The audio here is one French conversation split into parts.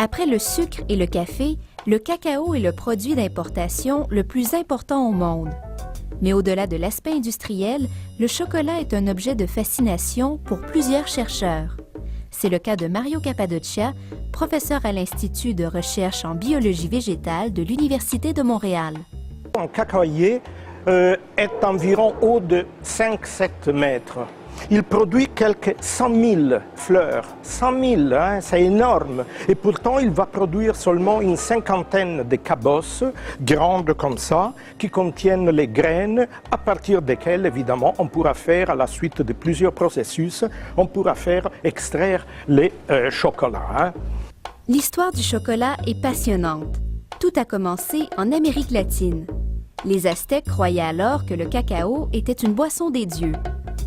Après le sucre et le café, le cacao est le produit d'importation le plus important au monde. Mais au-delà de l'aspect industriel, le chocolat est un objet de fascination pour plusieurs chercheurs. C'est le cas de Mario Cappadocia, professeur à l'Institut de recherche en biologie végétale de l'Université de Montréal. Un cacaoyer est environ haut de 5-7 mètres. Il produit quelques 100 000 fleurs. 100 000, hein, c'est énorme. Et pourtant, il va produire seulement une cinquantaine de cabosses, grandes comme ça, qui contiennent les graines, à partir desquelles, évidemment, on pourra faire, à la suite de plusieurs processus, on pourra faire extraire les chocolats. Hein. L'histoire du chocolat est passionnante. Tout a commencé en Amérique latine. Les Aztèques croyaient alors que le cacao était une boisson des dieux.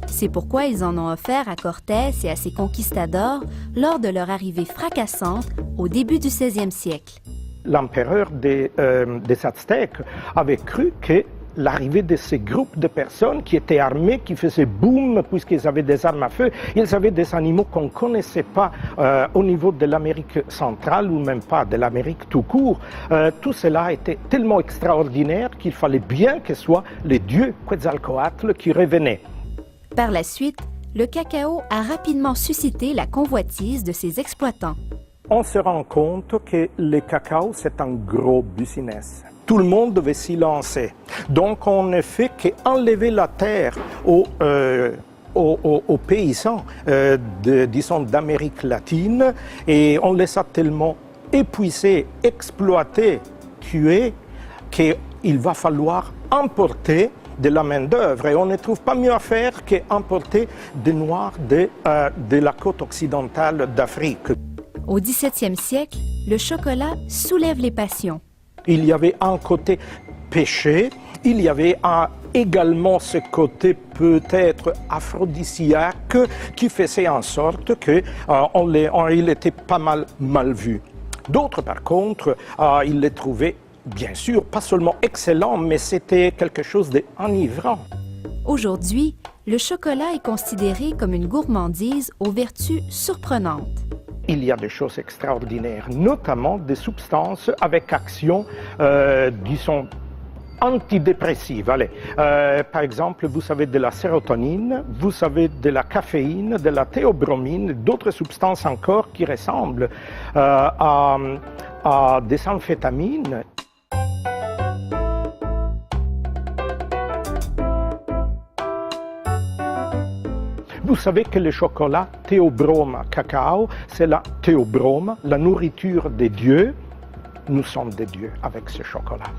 C'est pourquoi ils en ont offert à Cortés et à ses conquistadors lors de leur arrivée fracassante au début du 16e siècle. L'empereur des Aztèques avait cru que l'arrivée de ces groupes de personnes qui étaient armées, qui faisaient boum puisqu'ils avaient des armes à feu, ils avaient des animaux qu'on ne connaissait pas au niveau de l'Amérique centrale ou même pas de l'Amérique tout court. Tout cela était tellement extraordinaire qu'il fallait bien que ce soit les dieux Quetzalcoatl qui revenaient. Par la suite, le cacao a rapidement suscité la convoitise de ses exploitants. On se rend compte que le cacao, c'est un gros business. Tout le monde devait s'y lancer. Donc, on ne fait qu'enlever la terre aux paysans, disons, d'Amérique latine, et on les a tellement épuisés, exploités, tués, qu'il va falloir importer de la main-d'œuvre. Et on ne trouve pas mieux à faire qu'importer des Noirs de la côte occidentale d'Afrique. Au 17e siècle, le chocolat soulève les passions. Il y avait un côté péché, il y avait également ce côté peut-être aphrodisiaque qui faisait en sorte qu'il était pas mal vu. D'autres, par contre, ils les trouvaient bien sûr, pas seulement excellent, mais c'était quelque chose d'enivrant. Aujourd'hui, le chocolat est considéré comme une gourmandise aux vertus surprenantes. Il y a des choses extraordinaires, notamment des substances avec action, disons, antidépressive. Allez, par exemple, vous avez de la sérotonine, vous avez de la caféine, de la théobromine, d'autres substances encore qui ressemblent à des amphétamines. Vous savez que le chocolat théobrome cacao, c'est la théobrome, la nourriture des dieux. Nous sommes des dieux avec ce chocolat.